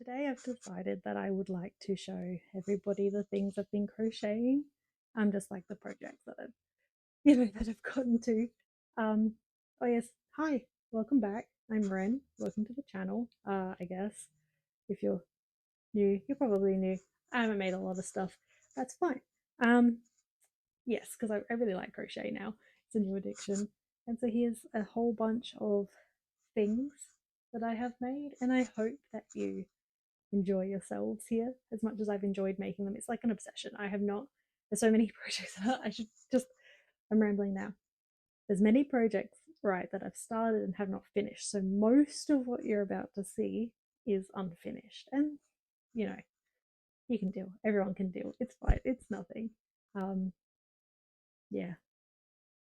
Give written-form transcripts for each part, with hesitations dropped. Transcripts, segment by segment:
today I've decided that I would like to show everybody the things I've been crocheting. Just like the projects that I've gotten to. Um, oh yes, hi, welcome back. I'm Ren. Welcome to the channel. I guess if you're new, you're probably new. I haven't made a lot of stuff. That's fine. Um, yes, because I really like crochet now. It's a new addiction. And so here's a whole bunch of things that I have made, and I hope that you enjoy yourselves here as much as I've enjoyed making them. It's like an obsession. I have not, there's so many projects that I should just, I'm rambling now. There's many projects, right, that I've started and have not finished. So most of what you're about to see is unfinished. And, you know, you can deal. Everyone can deal. It's fine. It's nothing. Um, yeah,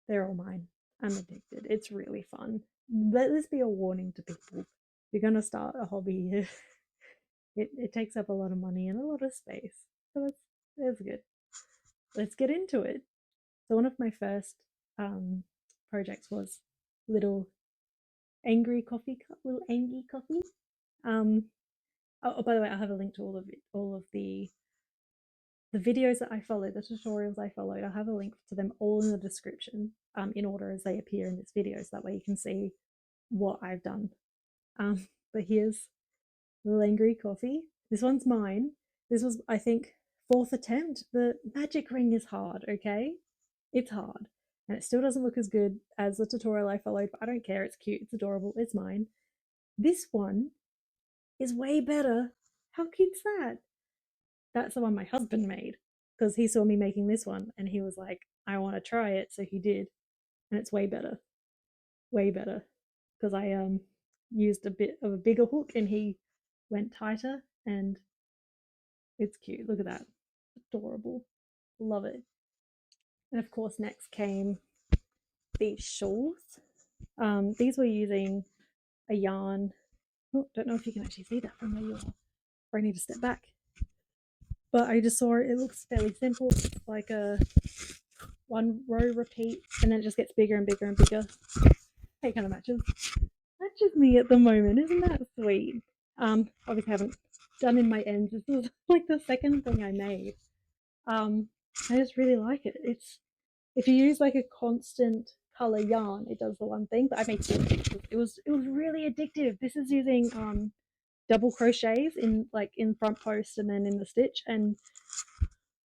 they're all mine. I'm addicted. It's really fun. Let this be a warning to people. If you're going to start a hobby, it takes up a lot of money and a lot of space. So that's good. Let's get into it. So one of my first projects was little angry coffee cup, little Angy coffee. Oh, by the way, I'll have a link to all of the videos that I followed, the tutorials I followed. I'll have a link to them all in the description, in order as they appear in this video, so that way you can see what I've done. But here's little angry coffee. This one's mine. This was, I think, fourth attempt. The magic ring is hard, okay? It's hard. And it still doesn't look as good as the tutorial I followed, but I don't care. It's cute. It's adorable. It's mine. This one is way better. How cute's that? That's the one my husband made, because he saw me making this one and he was like, I want to try it. So he did. And it's way better. Way better. Because I used a bit of a bigger hook and he went tighter, and it's cute. Look at that. Adorable. Love it. And of course, next came these shawls. These were using a yarn. Oh, don't know if you can actually see that from where you are. Or I need to step back. But I just saw it. It looks fairly simple. It's like a one row repeat, and then it just gets bigger and bigger and bigger. It kind of matches me at the moment. Isn't that sweet? Obviously I haven't done in my ends. This is like the second thing I made. I just really like it. It's, if you use like a constant color yarn, it does the one thing, but I made two. It was really addictive. This is using double crochets in front post and then in the stitch, and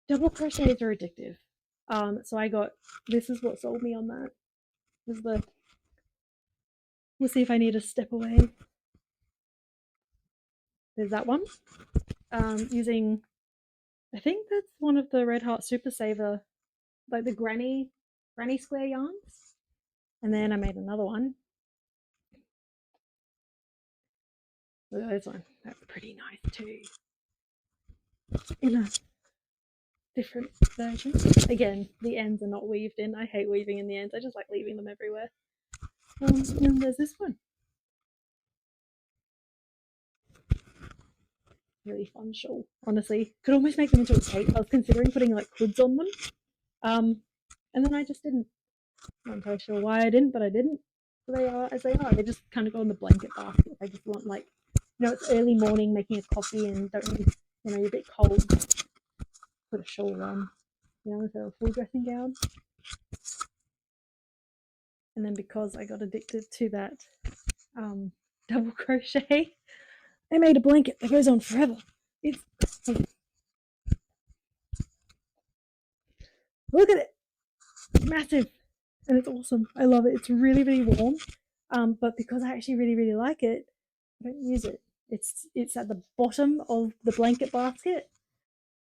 double crochets are addictive. So I got, this is what sold me on that. This is the, we'll see if I need to step away. There's that one. Using, I think that's one of the Red Heart Super Saver, like the granny square yarns. And then I made another one. Look at this one. That's pretty nice too. In a different version. Again, the ends are not weaved in. I hate weaving in the ends. I just like leaving them everywhere. And there's this one. Really fun shawl, honestly. Could almost make them into a cape. I was considering putting like hoods on them. And then I just didn't. I'm not entirely sure why I didn't, but I didn't. So they are as they are. They just kind of go in the blanket basket. I just want, like, it's early morning making a coffee and don't really, you're a bit cold. Put a shawl on, instead of a full dressing gown. And then because I got addicted to that double crochet, I made a blanket that goes on forever. It's, look at it. It's massive. And it's awesome. I love it. It's really, really warm. But because I actually really, really like it, I don't use it. It's at the bottom of the blanket basket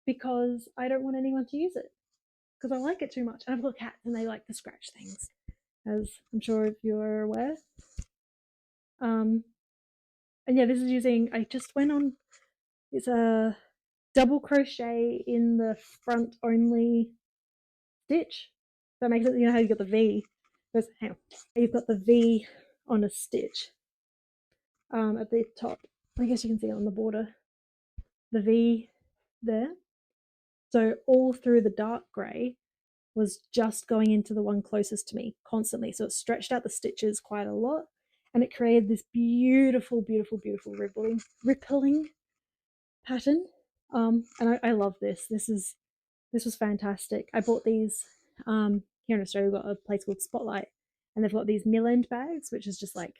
because I don't want anyone to use it because I like it too much. And I've got cats and they like to scratch things, as I'm sure if you're aware. And yeah, this is using, I just went on, it's a double crochet in the front only stitch. That makes it, how you got the V. Hang on. You've got the V on a stitch at the top. I guess you can see it on the border. The V there. So all through the dark grey was just going into the one closest to me constantly. So it stretched out the stitches quite a lot, and it created this beautiful, beautiful, beautiful rippling pattern. And I love this. This was fantastic. I bought these here in Australia. We've got a place called Spotlight, and they've got these mill end bags, which is just like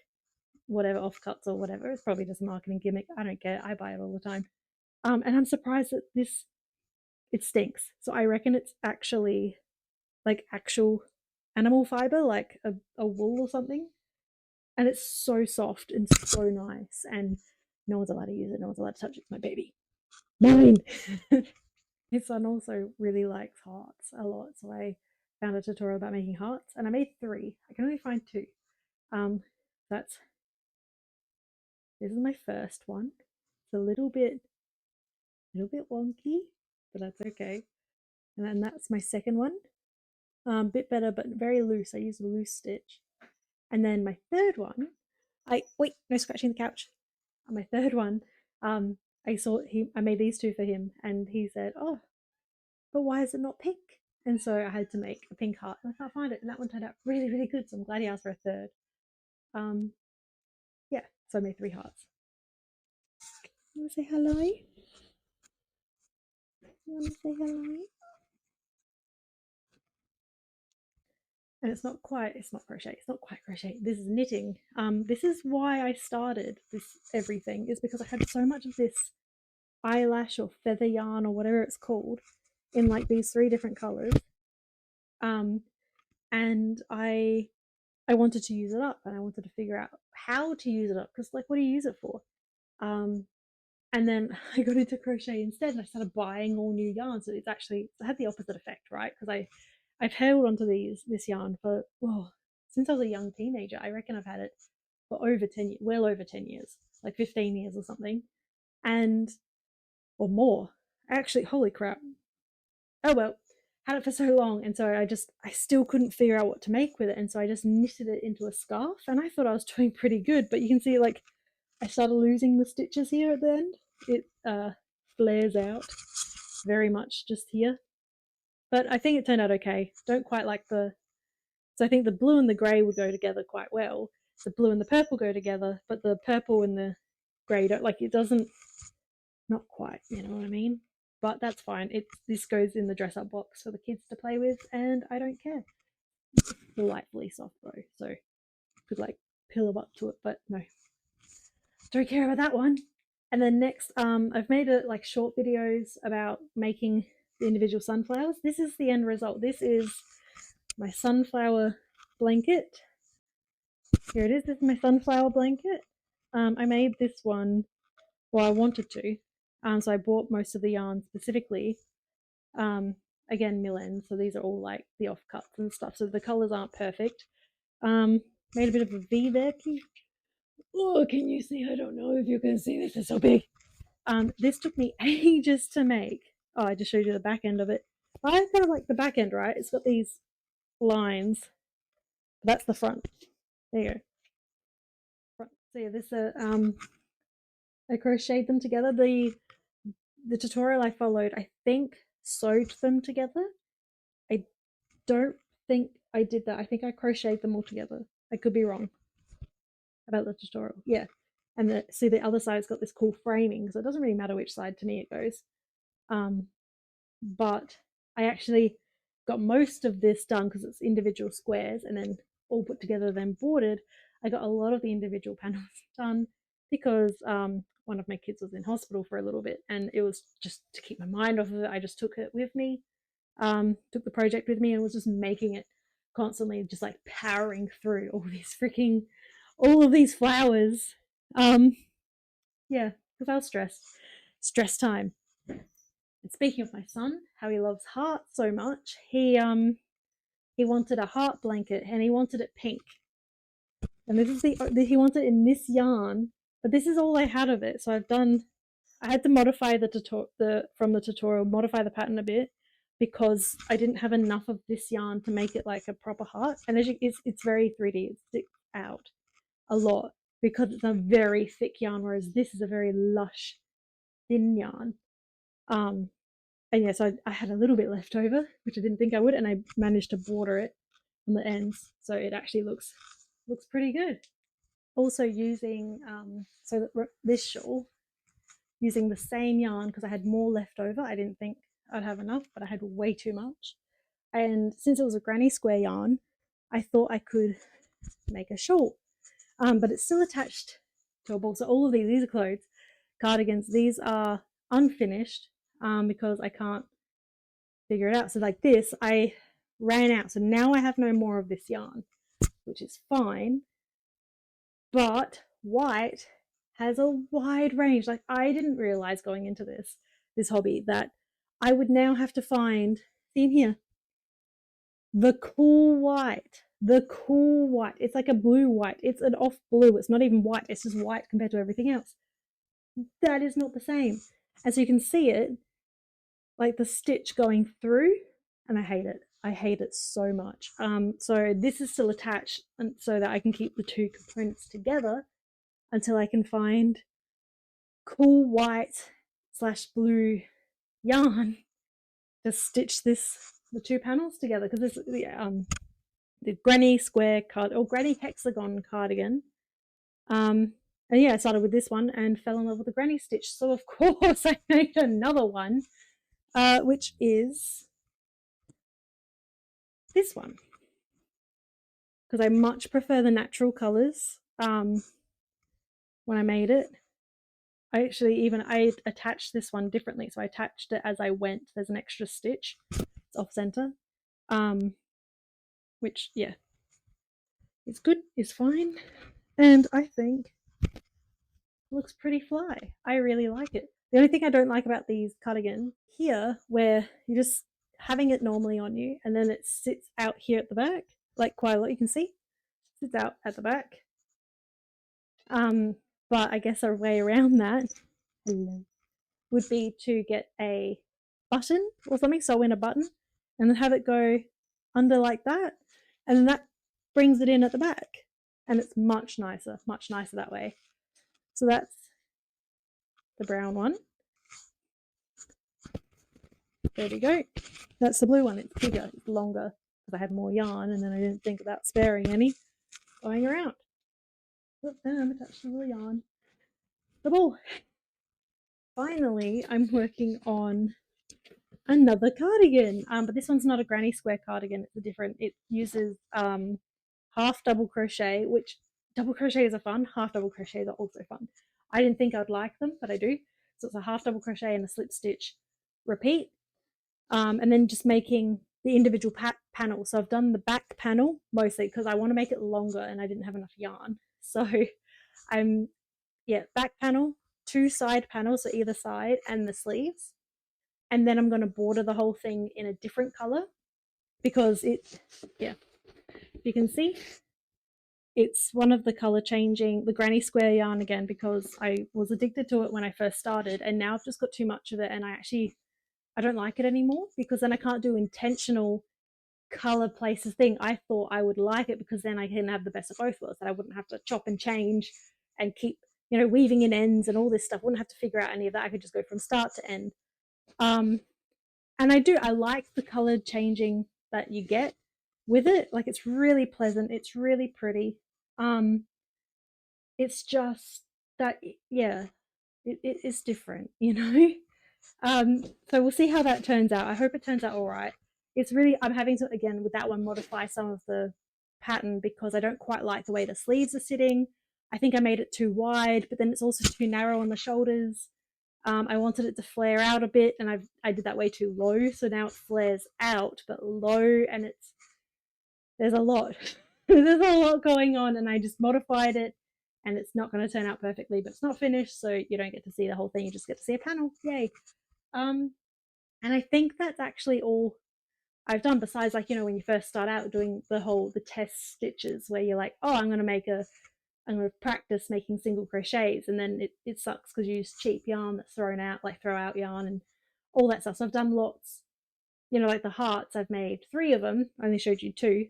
whatever offcuts or whatever. It's probably just a marketing gimmick. I don't care. I buy it all the time. And I'm surprised that it stinks. So I reckon it's actually like actual animal fiber, like a wool or something. And it's so soft and so nice. And no one's allowed to use it. No one's allowed to touch it. It's my baby. Mine. My son also really likes hearts a lot. So I found a tutorial about making hearts and I made 3. I can only find 2. Um, that's this is my first one. It's a little bit wonky, but that's okay. And then that's my second one. Bit better, but very loose. I used a loose stitch. And then my third one, no scratching the couch. On my third one, I made these 2 for him, and he said, "Oh, but why is it not pink?" And so I had to make a pink heart, and I can't find it. And that one turned out really, really good. So I'm glad he asked for a third. Um, yeah. So I made 3 hearts. You want to say hello? You want to say hello? And it's not crochet, it's not quite crochet, this is knitting. This is why I started this everything, is because I had so much of this eyelash or feather yarn or whatever it's called in like these 3 different colors. And I wanted to use it up, and I wanted to figure out how to use it up, because like, what do you use it for? And then I got into crochet instead, and I started buying all new yarn. So it had the opposite effect, right? Because I've held onto this yarn for since I was a young teenager. I reckon I've had it for over 10 years, well over 10 years, like 15 years or something, and or more. Actually, holy crap. Oh well, had it for so long, and so I still couldn't figure out what to make with it, and so I just knitted it into a scarf, and I thought I was doing pretty good, but you can see like I started losing the stitches here at the end. It flares out very much just here, but I think it turned out okay. Don't quite like so I think the blue and the grey would go together quite well. The blue and the purple go together, but the purple and the grey don't, like, it doesn't, not quite, you know what I mean? But that's fine. This goes in the dress up box for the kids to play with, and I don't care. It's delightfully soft though, so could like pillow up to it, but no, don't care about that one. And then next, I've made like short videos about making the individual sunflowers. This is the end result. This is my sunflower blanket. Here it is. This is my sunflower blanket. I made this one, well, I wanted to. So I bought most of the yarn specifically. Again, mill ends, so these are all like the offcuts and stuff. So the colors aren't perfect. Made a bit of a V there. Can you see? I don't know if you can see this. It's so big. This took me ages to make. Oh, I just showed you the back end of it. I kind of like the back end, right? It's got these lines. That's the front. There you go. Front. So yeah, this I crocheted them together. The tutorial I followed, I think, sewed them together. I don't think I did that. I think I crocheted them all together. I could be wrong about the tutorial. Yeah. And see, the other side's got this cool framing, so it doesn't really matter which side to me it goes. But I actually got most of this done because it's individual squares and then all put together, then bordered. I got a lot of the individual panels done because one of my kids was in hospital for a little bit, and it was just to keep my mind off of it. I just took it with me, took the project with me, and was just making it constantly, just like powering through all of these flowers. Yeah, because I was stressed. Stress time. And speaking of my son, how he loves hearts so much, he wanted a heart blanket, and he wanted it pink. And this is he wanted it in this yarn, but this is all I had of it. So I had to modify from the tutorial, modify the pattern a bit, because I didn't have enough of this yarn to make it like a proper heart. And it's very 3D. It sticks out a lot because it's a very thick yarn, whereas this is a very lush, thin yarn. And yes, I had a little bit left over, which I didn't think I would, and I managed to border it on the ends, so it actually looks pretty good. Also using this shawl, using the same yarn because I had more left over. I didn't think I'd have enough, but I had way too much. And since it was a granny square yarn, I thought I could make a shawl. But it's still attached to a ball. So all of these are clothes, cardigans. These are unfinished because I can't figure it out. So like this, I ran out. So now I have no more of this yarn, which is fine. But white has a wide range. Like I didn't realize going into this hobby that I would now have to find, see in here, the cool white. The cool white. It's like a blue white. It's an off blue. It's not even white. It's just white compared to everything else. That is not the same. As you can see it, like the stitch going through, and I hate it. I hate it so much. So this is still attached and so that I can keep the two components together until I can find cool white / blue yarn to stitch the two panels together because this the granny square card or granny hexagon cardigan. And yeah, I started with this one and fell in love with the granny stitch. So of course I made another one, which is this one because I much prefer the natural colors. When I made it, I attached this one differently, so I attached it as I went. There's an extra stitch. It's off center, which yeah, it's good. It's fine, and I think it looks pretty fly. I really like it. The only thing I don't like about these cardigans here, where you're just having it normally on you, and then it sits out here at the back, like quite a lot. You can see sits out at the back. But I guess a way around that would be to get a button or something, sew in a button, and then have it go under like that, and then that brings it in at the back, and it's much nicer that way. So that's the brown one. There we go. That's the blue one. It's bigger, it's longer because I had more yarn, and then I didn't think about sparing any going around. But then I'm attached to the yarn. The ball. Finally, I'm working on another cardigan, but this one's not a granny square cardigan. It's a different. It uses half double crochet, which double crochets are fun. Half double crochets are also fun. I didn't think I'd like them, but I do. So it's a half double crochet and a slip stitch repeat, and then just making the individual panel. So I've done the back panel mostly because I want to make it longer and I didn't have enough yarn. So I'm back panel, two side panels, so either side, and the sleeves. And then I'm going to border the whole thing in a different color because you can see it's one of the color changing, the granny square yarn again, because I was addicted to it when I first started, and now I've just got too much of it, and I don't like it anymore because then I can't do intentional color places thing. I thought I would like it because then I can have the best of both worlds, that I wouldn't have to chop and change and keep weaving in ends and all this stuff. I wouldn't have to figure out any of that. I could just go from start to end. And I like the color changing that you get with it. Like it's really pleasant, it's really pretty. It's just that it is different. So we'll see how that turns out. I hope it turns out all right. It's really, I'm having to again with that one modify some of the pattern because I don't quite like the way the sleeves are sitting. I think I made it too wide, but then it's also too narrow on the shoulders. I wanted it to flare out a bit, and I did that way too low, so now it flares out but low, and there's a lot. There's a lot going on, and I just modified it, and it's not going to turn out perfectly, but it's not finished, so you don't get to see the whole thing. You just get to see a panel. Yay! And I think that's actually all I've done. Besides, like when you first start out doing the test stitches, where you're like, oh, I'm going to practice making single crochets, and then it sucks because you use cheap yarn that's thrown out, like throw out yarn and all that stuff. So I've done lots, like the hearts, I've made 3 of them. I only showed you 2,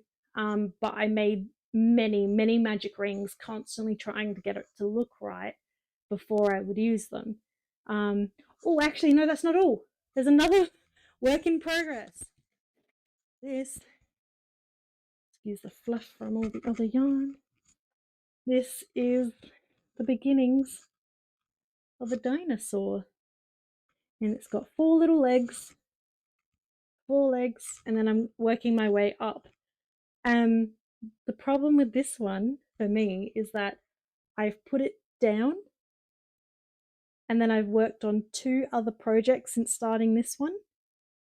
but I made many magic rings, constantly trying to get it to look right before I would use them. Oh, actually, no, that's not all. There's another work in progress. Excuse the fluff from all the other yarn. This is the beginnings of a dinosaur. And it's got 4 legs, and then I'm working my way up. Um, the problem with this one for me is that I've put it down and then I've worked on 2 other projects since starting this one.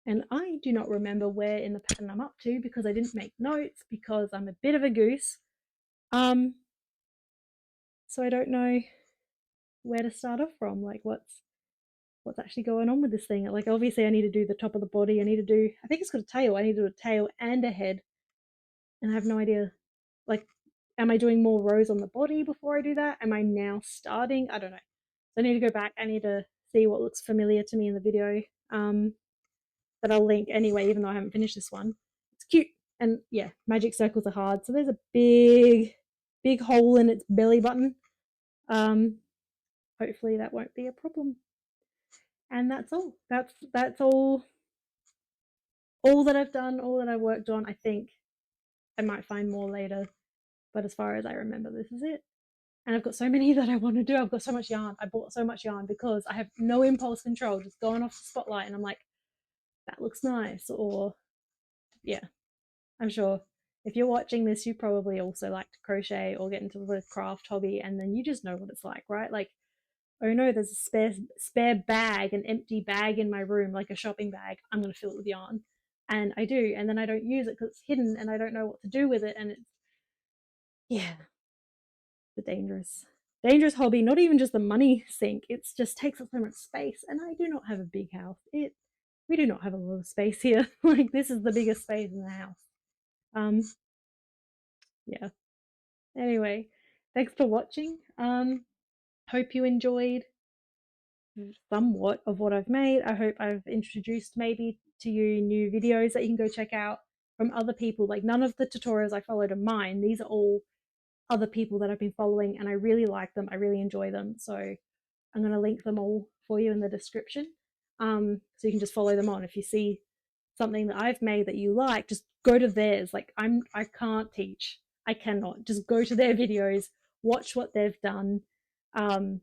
And I do not remember where in the pattern I'm up to because I didn't make notes because I'm a bit of a goose. So I don't know where to start off from. Like what's actually going on with this thing? Like obviously I need to do the top of the body. I think it's got a tail. I need to do a tail and a head. And I have no idea. Like, am I doing more rows on the body before I do that? Am I now starting? I don't know. So I need to go back. I need to see what looks familiar to me in the video. That I'll link anyway, even though I haven't finished this one. It's cute. And yeah, magic circles are hard. So there's a big hole in its belly button. Hopefully that won't be a problem. And that's all. That's all that I've done, all that I've worked on. I think I might find more later, but as far as I remember, this is it. And I've got so many that I want to do. I've got so much yarn. I bought so much yarn because I have no impulse control, just going off the spotlight and I'm like, that looks nice. Or yeah, I'm sure if you're watching this, you probably also like to crochet or get into the craft hobby, and then you just know what it's like, right? Like, oh no, there's a spare bag, an empty bag in my room, like a shopping bag. I'm gonna fill it with yarn, and I do, and then I don't use it because it's hidden, and I don't know what to do with it, and it's yeah, the dangerous hobby. Not even just the money sink; it just takes up so much space, and I do not have a big house. We do not have a lot of space here. Like this is the biggest space in the house. Um, yeah. Anyway, thanks for watching. Hope you enjoyed somewhat of what I've made. I hope I've introduced maybe to you new videos that you can go check out from other people. Like none of the tutorials I followed are mine. These are all other people that I've been following and I really like them. I really enjoy them. So I'm going to link them all for you in the description. So you can just follow them on. If you see something that I've made that you like, just go to theirs. Like I can't teach. I cannot. Just go to their videos, watch what they've done, and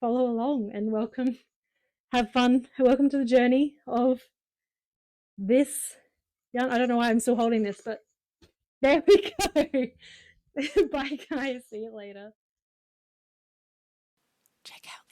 follow along and welcome. Have fun. Welcome to the journey of this. Yeah, I don't know why I'm still holding this, but there we go. Bye guys. See you later. Check out